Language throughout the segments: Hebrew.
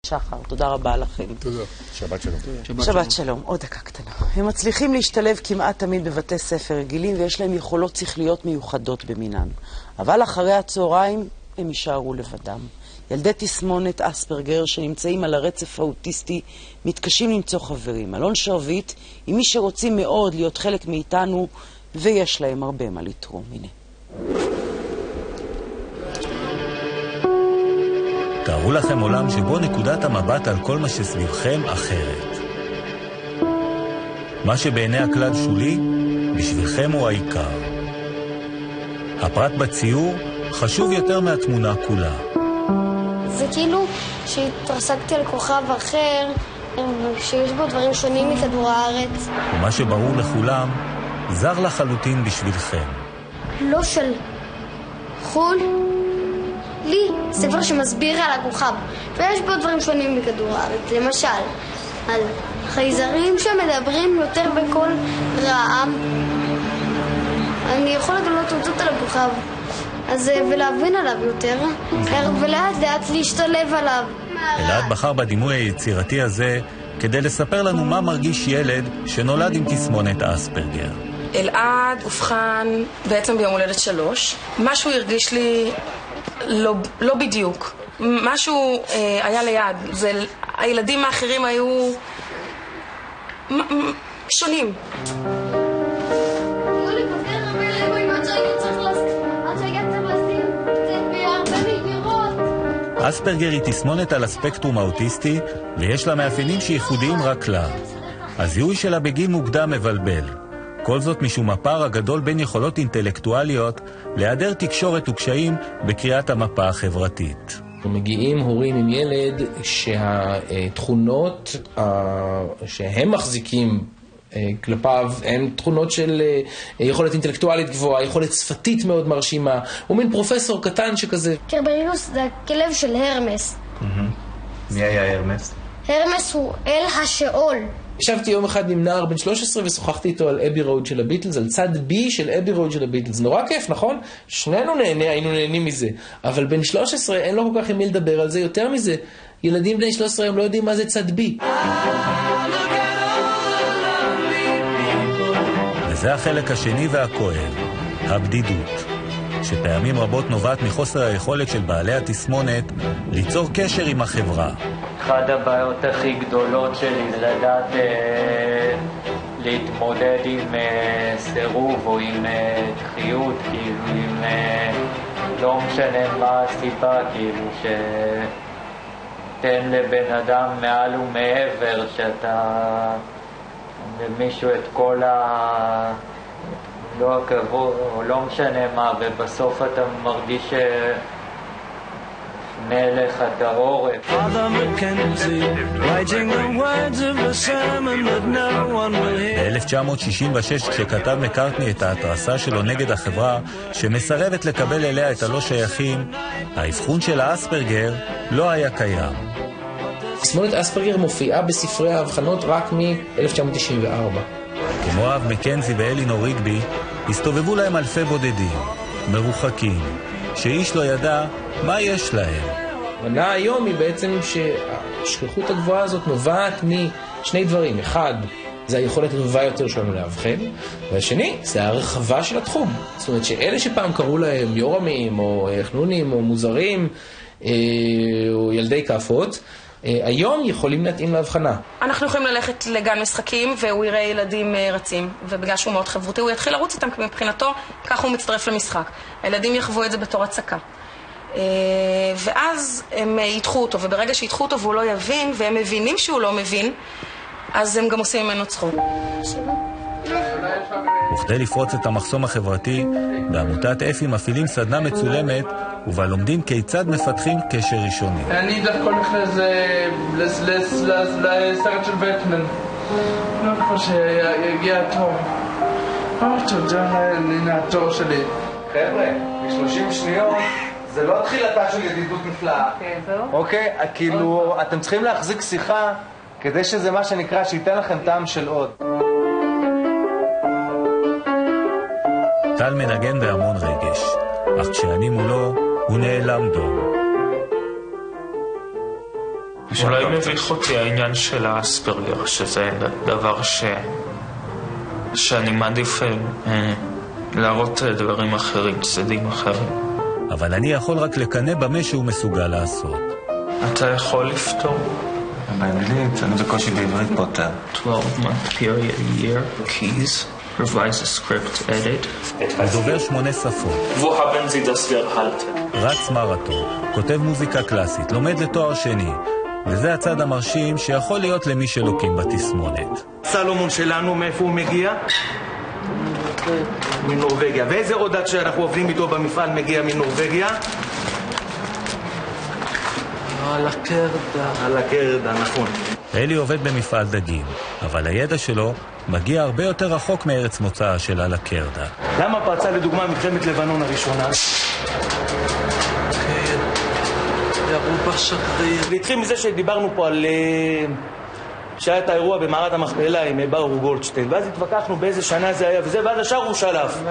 שחר, תודה רבה לכם. תודה. שבת שלום. שבת שלום. עוד דקה קטנה. הם מצליחים להשתלב כמעט תמיד בבתי ספר רגילים, ויש להם יכולות שכליות מיוחדות במינן. אבל אחרי הצהריים הם יישארו לבדם. ילדי תסמונת אספרגר שנמצאים על הרצף האוטיסטי מתקשים למצוא חברים. אלון שרביט עם מי שרוצים מאוד להיות חלק מאיתנו, ויש להם הרבה מה לתרום. הנה. תארו לכם עולם שבו נקודת המבט על כל מה שסביבכם אחרת. מה שבעיני הכלל שולי, בשבילכם הוא העיקר. הפרט בציור חשוב יותר מהתמונה כולה. זה כאילו שהתרסקתי על כוכב אחר, שיש בו דברים שונים מכדור הארץ. ומה שברור לכולם, זר לחלוטין בשבילכם. לא של חול, לי ספר שמסביר על הכוכב, ויש בו דברים שונים מכדור הארץ. למשל, על חייזרים שמדברים יותר בקול רעם. אני יכול לגלות אותות על הכוכב אז ולהבין עליו יותר, ולאט לאט להשתלב עליו. אלעד בחר בדימוי היצירתי הזה כדי לספר לנו מה מרגיש ילד שנולד עם תסמונת אספרגר. אלעד אובחן בעצם ביום הולדת 3. משהו הרגיש לי לא בדיוק. משהו היה ליד. הילדים האחרים היו שונים. אספרגר היא תסמונת על הספקטרום האוטיסטי, ויש לה מאפיינים שייחודיים רק לה. הזיהוי שלה בגיל מוקדם מבלבל. כל זאת משום הפער הגדול בין יכולות אינטלקטואליות להיעדר תקשורת וקשיים בקריאת המפה החברתית. מגיעים הורים עם ילד שהתכונות שהם מחזיקים כלפיו הן תכונות של יכולת אינטלקטואלית גבוהה, יכולת שפתית מאוד מרשימה. הוא מין פרופסור קטן שכזה. קרבריוס זה הכלב של הרמס. מי היה הרמס? הרמס הוא אל השאול. ישבתי יום אחד עם נער בן 13 ושוחחתי איתו על אבי רוד של הביטלס, על צד בי של אבי רוד של הביטלס. נורא כיף, נכון? שנינו היינו נהנים מזה. אבל בן 13 אין לו כל כך עם מי לדבר על זה. יותר מזה, ילדים בני 13 הם לא יודעים מה זה צד בי. וזה החלק השני והכואב, הבדידות, שפעמים רבות נובעת מחוסר היכולת של בעלי התסמונת ליצור קשר עם החברה. אחת הבעיות הכי גדולות שלי זה לדעת להתמודד עם סירוב או עם דחיות, כאילו עם לא משנה מה הסיבה, כאילו שתן לבן אדם מעל ומעבר, שאתה למישהו את כל לא הכבוד או לא משנה מה, ובסוף אתה מרגיש נלך את העורף. ב-1966 כשכתב מקארטני את ההתרסה שלו נגד החברה שמסרבת לקבל אליה את הלא שייכים, האבחון של האספרגר לא היה קיים. תסמונת אספרגר מופיעה בספרי ההבחנות רק מ-1994. כמו אב מקנזי ואלינור ריגבי, הסתובבו להם אלפי בודדים, מרוחקים, שאיש לא ידע מה יש להם. המנה היום היא בעצם שהשכיחות הגבוהה הזאת נובעת משני דברים. אחד, זה היכולת הטובה יותר שלנו להבחן, והשני, זה הרחבה של התחום. זאת אומרת שאלה שפעם קראו להם יורמים או חנונים או מוזרים או ילדי כפות, היום יכולים להתאים להבחנה. אנחנו יכולים ללכת לגן משחקים והוא יראה ילדים רצים, ובגלל שהוא מאוד חברותי הוא יתחיל לרוץ איתם, כי מבחינתו ככה הוא מצטרף למשחק. הילדים יחוו את זה בתור הצקה. ואז הם ידחו אותו, וברגע שידחו אותו והוא לא יבין, והם מבינים שהוא לא מבין, אז הם גם עושים ממנו צחוק. וכדי לפרוץ את המחסום החברתי, בעמותת אפי מפעילים סדנה מצולמת, ובה לומדים כיצד מפתחים קשר ראשוני. אני דווקא הולך לסרט של בטמן. לא כמו שיגיע התור. הנה התור שלי. חבר'ה, ב-30 שניות זה לא תחילתה של ידידות נפלאה. אוקיי? כאילו, אתם צריכים להחזיק שיחה כדי שזה מה שנקרא שייתן לכם טעם של עוד. טל מנגן בהמון רגש, אך כשאני מולו, הוא נעלם דום. אולי מביך אותי העניין של האספרגר, שזה דבר שאני מעדיף להראות דברים אחרים, צדדים אחרים. אבל אני יכול רק לקנא במה שהוא מסוגל לעשות. אתה יכול לפתור? באנגלית, אני בקושי בעברית פותר. 12-month period a year, keys, revise the script, edit. הוא דובר 8 שפות. Wo haben Sie das gehalten? רץ מרתון, כותב מוזיקה קלאסית, לומד לתואר שני. וזה הצד המרשים שיכול להיות למי שלוקים בתסמונת. סלומון שלנו, מאיפה הוא מגיע? מנורווגיה. ואיזה עוד עד שאנחנו עובדים איתו במפעל מגיע מנורווגיה? על הקרדה. על הקרדה, נכון. אלי עובד במפעל דגים, אבל הידע שלו מגיע הרבה יותר רחוק מארץ מוצאה של על הקרדה. למה פרצה לדוגמה מלחמת לבנון הראשונה? כן, ירו בשגריר. זה התחיל מזה שדיברנו פה על... שהיה את האירוע במערת המכפלה עם ברוך גולדשטיין, ואז התווכחנו באיזה שנה זה היה וזה, ואז השאר הוא שלף.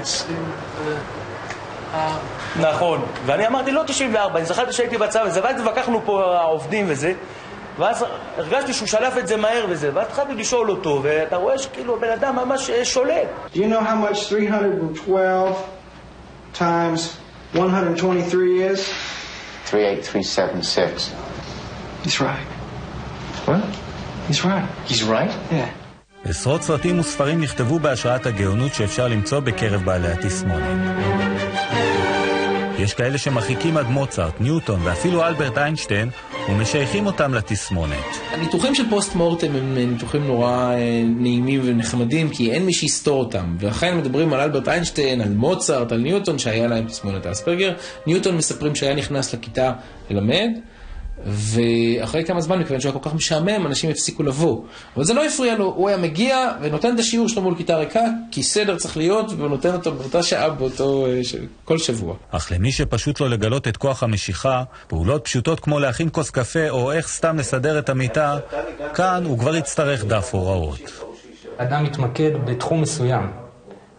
94. נכון, ואני אמרתי לא 94, אני זכרתי שהייתי בצבא וזה, ואז התווכחנו פה העובדים וזה, ואז הרגשתי שהוא שלף את זה מהר וזה, ואז התחלתי לשאול אותו, ואתה רואה שכאילו הבן אדם ממש שולט. Do you know how much 312 times 123 is? 38376. He's right. What? He's right. He's right? Yeah. עשרות סרטים וספרים נכתבו בהשראת הגאונות שאפשר למצוא בקרב בעלי התסמונת. יש כאלה שמרחיקים עד מוצרט, ניוטון ואפילו אלברט איינשטיין ומשייכים אותם לתסמונת. הניתוחים של פוסט מורטם הם ניתוחים נורא נעימים ונחמדים, כי אין מי שיסתור אותם. ולכן מדברים על אלברט איינשטיין, על מוצרט, על ניוטון שהיה להם תסמונת אספרגר. ניוטון מספרים שהיה נכנס לכיתה ללמד, ואחרי כמה זמן, מכיוון שהוא היה כל כך משעמם, אנשים הפסיקו לבוא. אבל זה לא הפריע לו, הוא היה מגיע ונותן את השיעור שלו מול כיתה ריקה, כי סדר צריך להיות, ונותן אותו באותה שעה, כל שבוע. אך למי שפשוט לא לגלות את כוח המשיכה, פעולות פשוטות כמו להכין כוס קפה, או איך סתם לסדר את המיטה, כאן הוא כבר יצטרך דף הוראות. אדם מתמקד בתחום מסוים,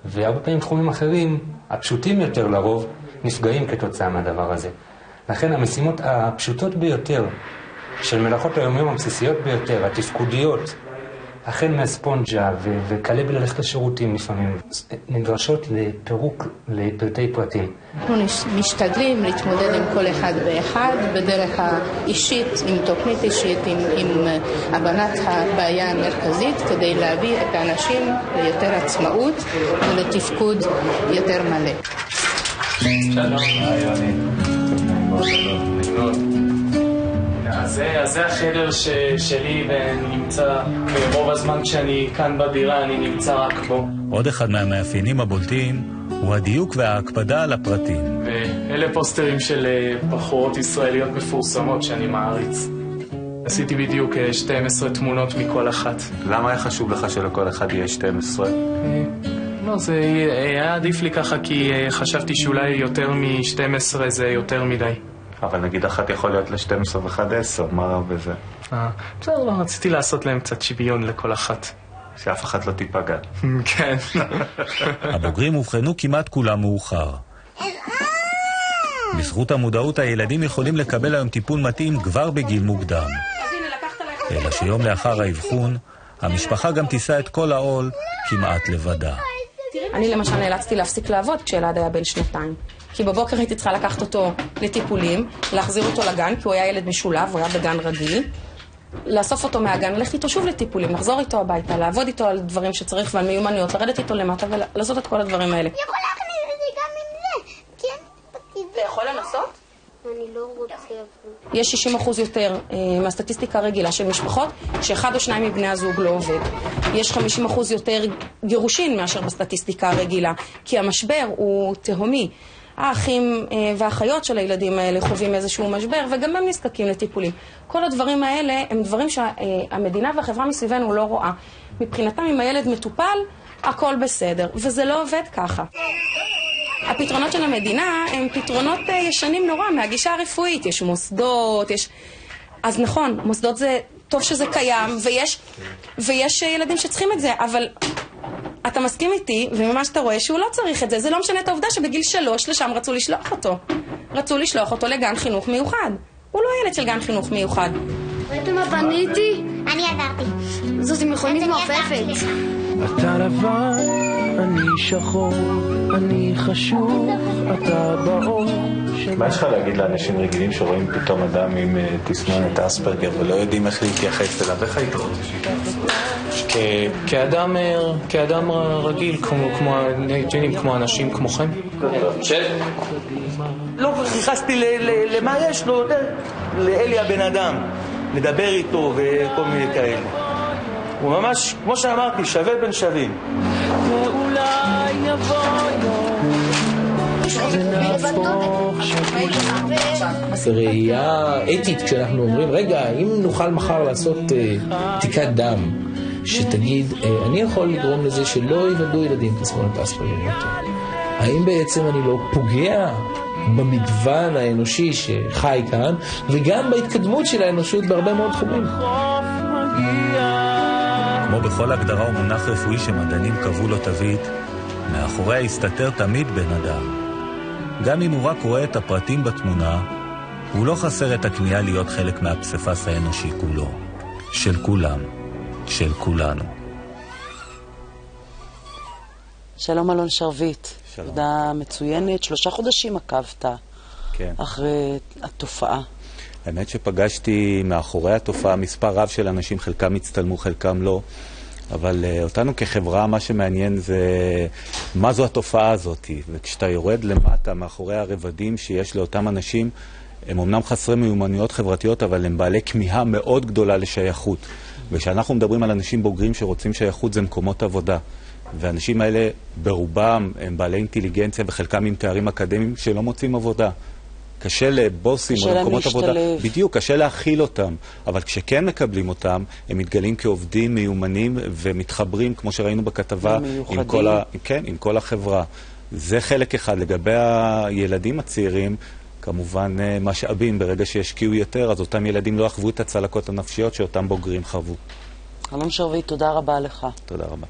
והרבה פעמים תחומים אחרים, הפשוטים יותר לרוב, נפגעים כתוצאה מהדבר הזה. לכן המשימות הפשוטות ביותר של מלאכות היומיים הבסיסיות ביותר, התפקודיות, החל מהספונג'ה וכלה בללכת לשירותים לפעמים, נדרשות לפירוק לפרטי פרטים. אנחנו משתדלים להתמודד עם כל אחד ואחד בדרך האישית, עם תוכנית אישית, עם הבנת הבעיה המרכזית, כדי להביא את האנשים ליותר עצמאות ולתפקוד יותר מלא. אז זה החדר שלי, ואני נמצא ברוב הזמן כשאני כאן בדירה, אני נמצא רק בו. עוד אחד מהמאפיינים הבולטים הוא הדיוק וההקפדה על הפרטים. ואלה פוסטרים של בחורות ישראליות מפורסמות שאני מעריץ. עשיתי בדיוק 12 תמונות מכל אחת. למה היה חשוב לך שלכל אחד יהיה 12? לא, זה היה עדיף לי ככה, כי חשבתי שאולי יותר מ-12 זה יותר מדי. אבל נגיד אחת יכול להיות ל-12 ואחד 10, מה רע בזה? בסדר, לא, רציתי לעשות להם קצת שוויון לכל אחת. שאף אחת לא תיפגע. כן. הבוגרים הובחנו כמעט כולם מאוחר. בזכות המודעות הילדים יכולים לקבל היום טיפול מתאים כבר בגיל מוקדם. אלא שיום לאחר האבחון, המשפחה גם תישא את כל העול כמעט לבדה. אני למשל נאלצתי להפסיק לעבוד כשילד היה בן 2. כי בבוקר הייתי צריכה לקחת אותו לטיפולים, להחזיר אותו לגן, כי הוא היה ילד משולב, הוא היה בגן רגיל, לאסוף אותו מהגן, ללכת איתו שוב לטיפולים, לחזור איתו הביתה, לעבוד איתו על דברים שצריך ועל מיומנויות, לרדת איתו למטה ולעשות את כל הדברים האלה. יכול להכניס את זה גם עם זה, כן. אתה יכול לנסות? אני לא רוצה. יש 60% יותר מהסטטיסטיקה הרגילה של משפחות שאחד או שניים מבני הזוג לא עובד. יש 50% יותר גירושין מאשר בסטטיסטיקה הרגילה, כי המשבר הוא תהומי. האחים והאחיות של הילדים האלה חווים איזשהו משבר, וגם הם נזקקים לטיפולים. כל הדברים האלה הם דברים שהמדינה והחברה מסביבנו לא רואה. מבחינתם, אם הילד מטופל, הכל בסדר, וזה לא עובד ככה. הפתרונות של המדינה הם פתרונות ישנים נורא מהגישה הרפואית. יש מוסדות, אז נכון, מוסדות זה טוב שזה קיים, ויש ילדים שצריכים את זה, אבל אתה מסכים איתי, וממש אתה רואה שהוא לא צריך את זה. זה לא משנה את העובדה שבגיל 3 לשם רצו לשלוח אותו. רצו לשלוח אותו לגן חינוך מיוחד. הוא לא ילד של גן חינוך מיוחד. ראיתם מה בניתי? אני עזרתי. זאת מכונית מעופפת. אתה לבן, אני שחור, אני חשוב, אתה באור. מה יש לך להגיד לאנשים רגילים שרואים פתאום אדם עם תסמונת אספרגר ולא יודעים איך להתייחס אליו? איך היית רוצה כאדם רגיל, כמו אנשים כמוכם. לא נכנסתי למה יש לו, לאלי הבן אדם, לדבר איתו וכל מיני כאלה. הוא ממש, כמו שאמרתי, שווה בין שווים. ואולי יבוא יום ונהפוך זה ראייה אתית כשאנחנו אומרים, רגע, אם נוכל מחר לעשות בדיקת דם שתגיד, אני יכול לגרום לזה שלא ייוולדו ילדים תסמונת אספרגר יותר. האם בעצם אני לא פוגע במגוון האנושי שחי כאן, וגם בהתקדמות של האנושות בהרבה מאוד תחומים? כמו בכל הגדרה ומונח רפואי שמדענים קבעו לו תווית, מאחוריה הסתתר תמיד בן אדם. גם אם הוא רק רואה את הפרטים בתמונה, הוא לא חסר את הכניעה להיות חלק מהפסיפס האנושי כולו. של כולם. של כולנו. שלום אלון שרביט. תודה מצוינת. 3 חודשים עקבת אחרי התופעה. האמת שפגשתי מאחורי התופעה מספר רב של אנשים, חלקם הצטלמו, חלקם לא. אבל אותנו כחברה, מה שמעניין זה מה זו התופעה הזאת. וכשאתה יורד למטה מאחורי הרבדים שיש לאותם אנשים, הם אמנם חסרי מיומנויות חברתיות, אבל הם בעלי כמיהה מאוד גדולה לשייכות. וכשאנחנו מדברים על אנשים בוגרים שרוצים שייכות, זה מקומות עבודה. והאנשים האלה ברובם הם בעלי אינטליגנציה וחלקם עם תארים אקדמיים שלא מוצאים עבודה. קשה לבוסים או למקומות עבודה. בדיוק, קשה להכיל אותם. אבל כשכן מקבלים אותם, הם מתגלים כעובדים מיומנים ומתחברים, כמו שראינו בכתבה, עם כל החברה. זה חלק אחד. לגבי הילדים הצעירים, כמובן משאבים, ברגע שישקיעו יותר, אז אותם ילדים לא יחוו את הצלקות הנפשיות שאותם בוגרים חוו. אלון שרביט, תודה רבה לך. תודה רבה.